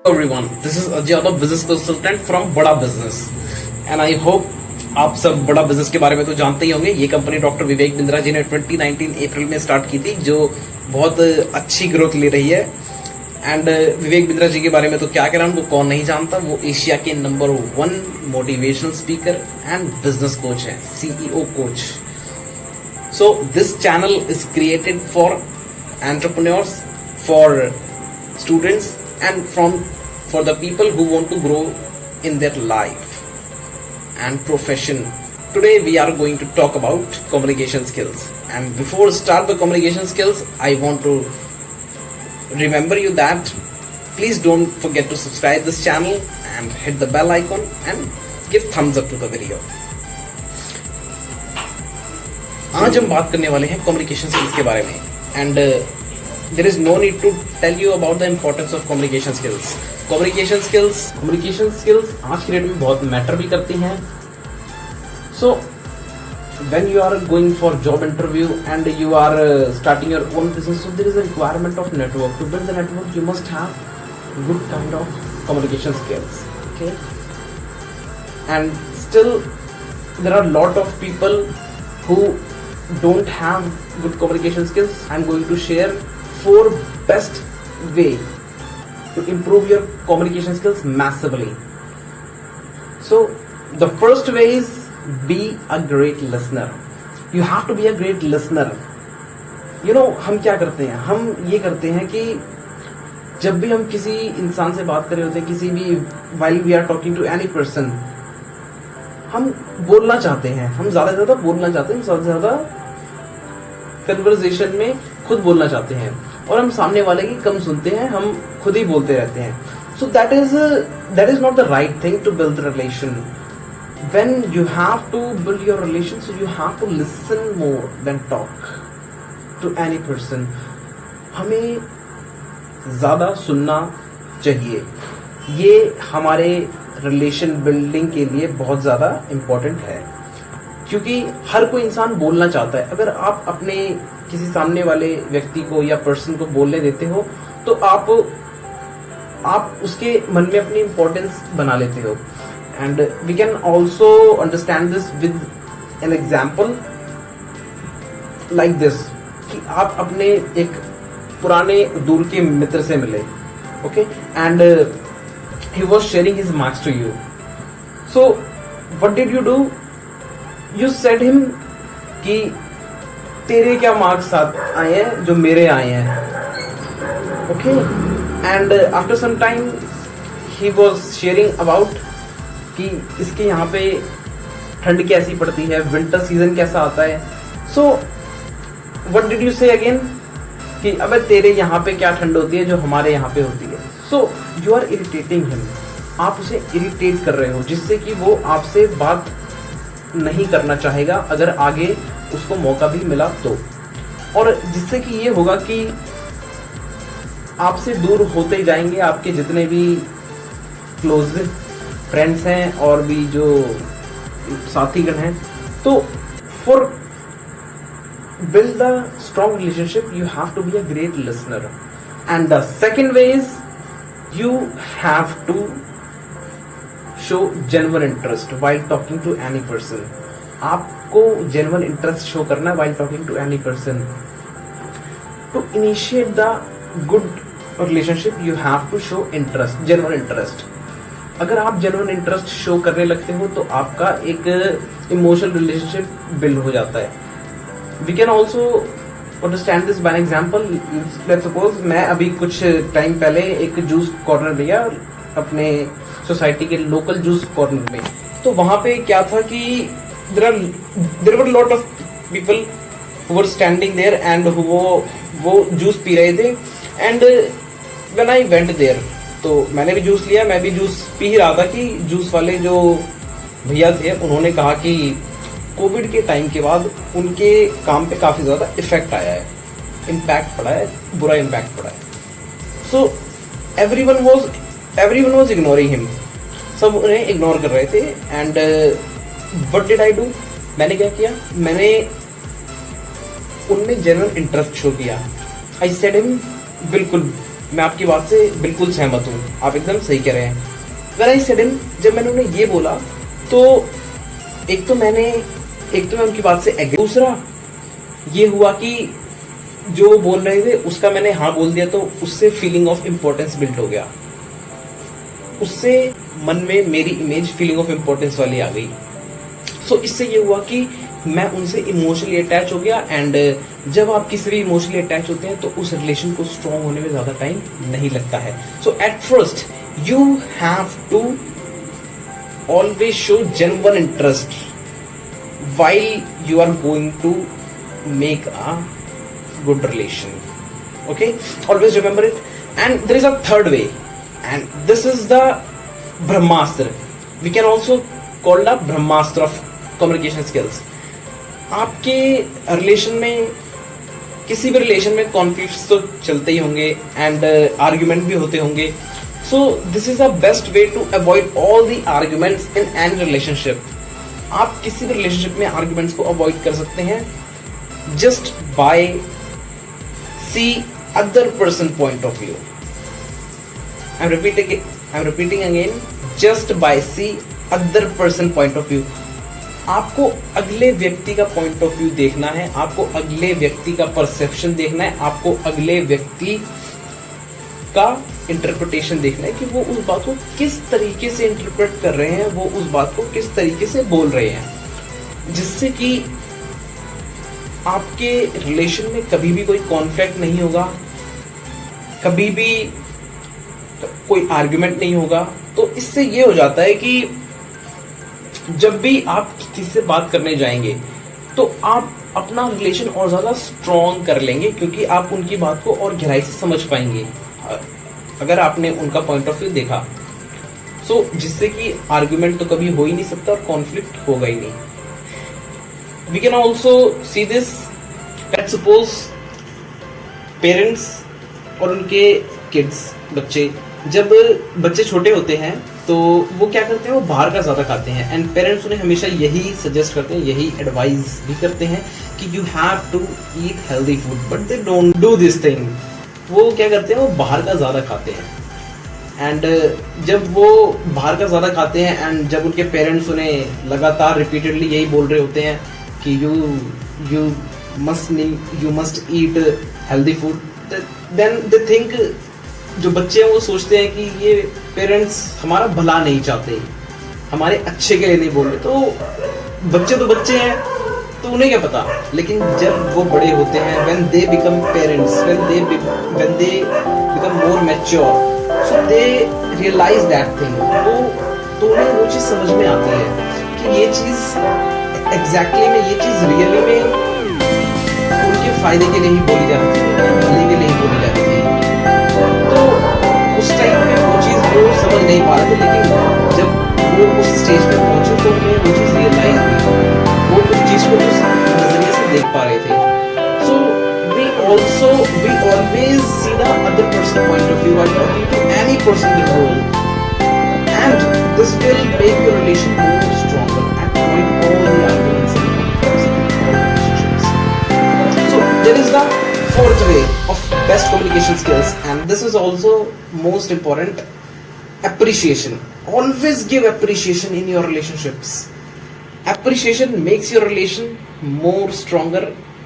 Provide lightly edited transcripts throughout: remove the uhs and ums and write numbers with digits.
Everyone, this is Ajay Yadav, business consultant from बड़ा business and I hope आप सब बड़ा बिजनेस के बारे में तो जानते ही होंगे। ये कंपनी डॉक्टर विवेक बिंद्रा जी ने 2019 अप्रैल में स्टार्ट की थी, जो बहुत अच्छी ग्रोथ ले रही है। एंड विवेक बिंद्रा जी के बारे में तो क्या कहना, उनको कौन नहीं जानता। वो एशिया के number 1 motivational speaker and business coach है, CEO coach. So this channel is created for entrepreneurs, for students, and for the people who want to grow in their life and profession. Today we are going to talk about communication skills, and before start the communication skills, I want to remember you that please don't forget to subscribe this channel and hit the bell icon and give thumbs up to the video. आज हम बात करने वाले हैं communication skills के बारे में, and there is no need to tell you about the importance of communication skills. Communication skills आज की डेट में बहुत मैटर भी करती हैं. So when you are going for job interview and you are starting your own business, so there is a requirement of network. To build the network, you must have good kind of communication skills. Okay, and still there are a lot of people who don't have good communication skills. I'm going to share 4 best way to improve your communication skills massively. So the first way is be a great listener. You have to be a great listener. You know, हम क्या करते हैं, हम ये करते हैं कि जब भी हम किसी इंसान से बात कर रहे होते हैं, किसी भी while we are talking to any person, हम बोलना चाहते हैं, हम ज्यादा से ज्यादा बोलना चाहते हैं, ज्यादा से ज्यादा कन्वर्सेशन में खुद बोलना चाहते हैं, और हम सामने वाले की कम सुनते हैं, हम खुद ही बोलते रहते हैं. So that is not the right thing to build relation. When you have to build your relation, so you have to listen more than talk to any person. हमें ज्यादा सुनना चाहिए. ये हमारे रिलेशन बिल्डिंग के लिए बहुत ज्यादा इम्पोर्टेंट है, क्योंकि हर कोई इंसान बोलना चाहता है. अगर आप अपने किसी सामने वाले व्यक्ति को या पर्सन को बोलने देते हो, तो आप उसके मन में अपनी इंपॉर्टेंस बना लेते हो. And we can also understand this with an example like this, कि आप अपने एक पुराने दूर के मित्र से मिले, okay, and he was sharing his marks to you. So what did you do? You said him कि तेरे क्या मार्क्स आए हैं जो मेरे आए हैं, okay. And after some time he was sharing about कि इसके यहाँ पे ठंड कैसी पड़ती है, विंटर सीजन कैसा आता है. सो व्हाट डिड यू से अगेन कि अबे तेरे यहाँ पे क्या ठंड होती है जो हमारे यहाँ पे होती है. So you are irritating him. आप उसे इरिटेट कर रहे हो, जिससे कि वो आपसे बात नहीं करना चाहेगा अगर आगे उसको मौका भी मिला तो. और जिससे कि ये होगा कि आपसे दूर होते जाएंगे आपके जितने भी क्लोज फ्रेंड्स हैं और भी जो साथीगण हैं. तो for build the strong relationship you have to be a great listener. And the second way is you have to show genuine interest while talking to any person. आपको genuine interest show करना है while talking to any person. To initiate the good relationship you have to show interest, genuine interest. अगर आप genuine interest show करने लगते हो तो आपका एक emotional relationship build हो जाता है. We can also understand this by an example. Let's suppose मैं अभी कुछ टाइम पहले एक जूस कॉर्नर लिया अपने सोसाइटी के लोकल जूस कॉर्नर में. तो वहां पे क्या था कि there were lot of people who were standing there and वो जूस पी रहे थे. And when I went there, तो मैंने भी जूस लिया, मैं भी जूस पी ही रहा था कि जूस वाले जो भैया थे उन्होंने कहा कि कोविड के टाइम के बाद उनके काम पे काफी ज्यादा इफेक्ट आया है, इम्पैक्ट पड़ा है, बुरा इम्पैक्ट पड़ा है. सो everyone was ignoring him. सब उन्हें इग्नोर कर रहे थे. And what did I do? मैंने क्या किया, मैंने उनमें जेन्युइन इंटरेस्ट शो किया. I said him बिल्कुल मैं आपकी बात से बिल्कुल सहमत हूँ, आप एकदम सही कह रहे हैं। When I said him, जब मैंने उन्हें ये बोला तो एक तो मैं उनकी बात से एग्री, दूसरा ये हुआ कि जो बोल रहे थे उसका मैंने हाँ बोल दिया, तो उससे फीलिंग ऑफ इम्पोर्टेंस बिल्ड हो गया, उससे मन में मेरी इमेज फीलिंग ऑफ इम्पोर्टेंस वाली आ गई। सो इससे ये हुआ कि मैं उनसे इमोशनली अटैच हो गया। एंड जब आप किसी भी इमोशनली अटैच होते हैं तो उस रिलेशन को स्ट्रॉन्ग होने में ज्यादा टाइम नहीं लगता है। So at first you have to always show genuine interest while you are going to make a good relation. Okay, always remember it. And there is a third way, and this is the Brahmastra. We can also call the Brahmastra of communication skills. आपके relation में, किसी भी relation में conflicts तो चलते ही होंगे and argument भी होते होंगे. So this is the best way to avoid all the arguments in any relationship. आप किसी भी रिलेशनशिप में आर्ग्यूमेंट्स को अवॉइड कर सकते हैं just by see other person point of view. I am repeating again, just by see other person point of view. आपको अगले व्यक्ति का पॉइंट ऑफ व्यू देखना है, आपको अगले व्यक्ति का परसेप्शन देखना है, आपको अगले व्यक्ति का इंटरप्रिटेशन देखना है कि वो उस बात को किस तरीके से इंटरप्रेट कर रहे हैं, वो उस बात को किस तरीके से बोल रहे हैं, जिससे कि आपके रिलेशन में कभी भी कोई कॉन्फ्लिक्ट नहीं होगा, कभी भी कोई आर्ग्यूमेंट नहीं होगा. तो इससे ये हो जाता है कि जब भी आप किसी से बात करने जाएंगे तो आप अपना रिलेशन और ज्यादा स्ट्रॉन्ग कर लेंगे, क्योंकि आप उनकी बात को और गहराई से समझ पाएंगे अगर आपने उनका पॉइंट ऑफ व्यू देखा. सो जिससे कि आर्ग्यूमेंट तो कभी हो ही नहीं सकता और कॉन्फ्लिक्ट होगा ही नहीं. We can also see this, let's suppose parents और उनके किड्स, बच्चे, जब बच्चे छोटे होते हैं तो वो क्या करते हैं, वो बाहर का ज्यादा खाते हैं. एंड पेरेंट्स उन्हें हमेशा यही सजेस्ट करते हैं, यही एडवाइस भी करते हैं कि you have to eat healthy food, but they don't do this thing. वो क्या करते हैं, वो बाहर का ज्यादा खाते हैं. एंड जब वो बाहर का ज्यादा खाते हैं एंड जब उनके पेरेंट्स उन्हें लगातार रिपीटेडली यही बोल रहे होते हैं कि you must eat healthy food, then they think, जो बच्चे हैं वो सोचते हैं कि ये पेरेंट्स हमारा भला नहीं चाहते, हमारे अच्छे के लिए नहीं बोल रहे. तो बच्चे तो बच्चे हैं तो उन्हें क्या पता. लेकिन जब वो बड़े होते हैं, when they become parents, when they become more mature, so they realize that thing. तो उन्हें वो चीज़ समझ में आती है कि ये चीज़ एग्जैक्टली में, ये चीज़ रियली में उनके फायदे के लिए ही बोली जाती है, उनके भले के लिए ही बोली जाती है. तो उस टाइम में वो चीज़ वो समझ नहीं पा रहे थे, लेकिन जब वो उस स्टेज पे पहुंचे तो उन्हें वो चीज़ रियलाइज हुई, वो उस चीज़ को उस नजरिए से देख पा रहे थे. सो we always see the other person point of view while talking to any person in the world, and this will make your relation more stronger and avoid all the arguments and conflicts in all relationships. So there is the fourth way of best communication skills, and this is also most important, appreciation. Always give appreciation in your relationships. Appreciation makes your relation more stronger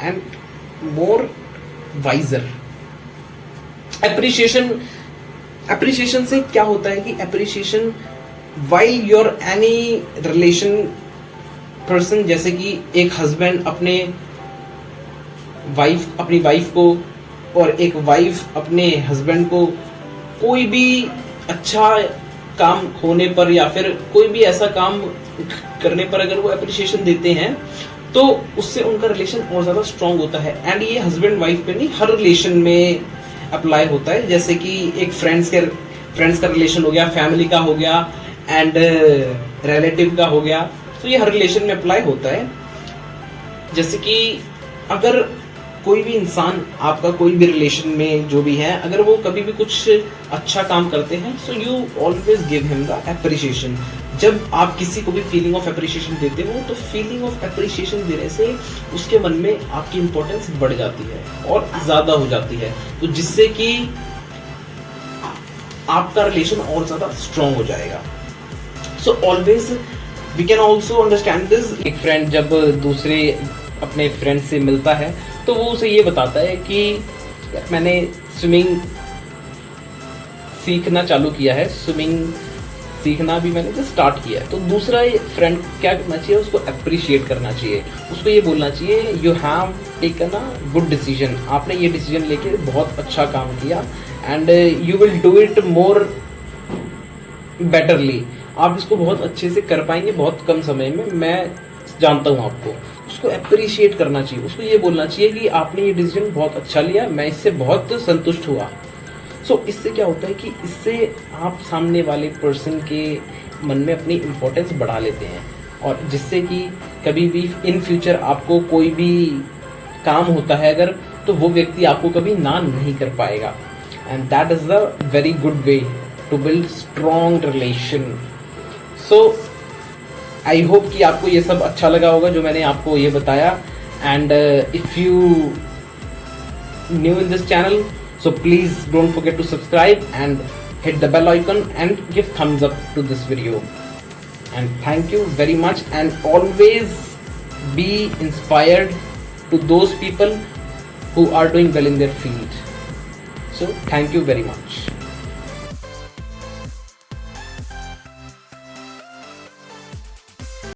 and more wiser. Appreciation से क्या होता है कि appreciation while you're any relation person, जैसे कि एक husband अपनी wife को और एक वाइफ अपने हस्बैंड को कोई भी अच्छा काम होने पर या फिर कोई भी ऐसा काम करने पर अगर वो अप्रिशिएशन देते हैं तो उससे उनका रिलेशन और ज्यादा स्ट्रांग होता है. एंड ये हस्बैंड वाइफ पे नहीं, हर रिलेशन में अप्लाई होता है. जैसे कि एक फ्रेंड्स का रिलेशन हो गया, फैमिली का हो गया एंड रिलेटिव का हो गया. तो ये हर रिलेशन में अप्लाई होता है. जैसे कि अगर कोई भी इंसान आपका कोई भी रिलेशन में जो भी है, अगर वो कभी भी कुछ अच्छा काम करते हैं, so you always give him the appreciation. जब आप किसी को भी फीलिंग ऑफ अप्रिशिएशन देते हो तो फीलिंग ऑफ अप्रिशिएशन देने से उसके मन में आपकी इंपॉर्टेंस बढ़ जाती है और ज्यादा हो जाती है. तो जिससे कि आपका रिलेशन और ज़्यादा स्ट्रॉन्ग हो जाएगा। So always we can also understand this. एक फ्रेंड जब दूसरे अपने फ्रेंड से मिलता है तो वो उसे ये बताता है कि मैंने स्विमिंग सीखना चालू किया है, स्विमिंग सीखना भी मैंने जस्ट स्टार्ट किया है। तो दूसरा फ्रेंड क्या करना चाहिए, उसको अप्रिशिएट करना चाहिए, उसको ये बोलना चाहिए you have taken a good decision, आपने ये डिसीजन लेके बहुत अच्छा काम किया and you will do it more betterly, आप इसको बहुत अच्छे से कर पाएंगे बहुत कम समय में, मैं जानता हूँ आपको। उसको अप्रिशिएट करना चाहिए, उसको ये बोलना चाहिए कि आपने ये डिसीजन बहुत अच्छा लिया, मैं इससे बहुत संतुष्ट हुआ। इससे क्या होता है कि इससे आप सामने वाले पर्सन के मन में अपनी इम्पोर्टेंस बढ़ा लेते हैं, और जिससे कि कभी भी इन फ्यूचर आपको कोई भी काम होता है अगर, तो वो व्यक्ति आपको कभी ना नहीं कर पाएगा। And that is the very good way to build strong relation. I hope कि आपको ये सब अच्छा लगा होगा जो मैंने आपको ये बताया। And if you new in this channel, so please don't forget to subscribe and hit the bell icon and give thumbs up to this video. And thank you very much, and always be inspired to those people who are doing well in their field. So thank you very much.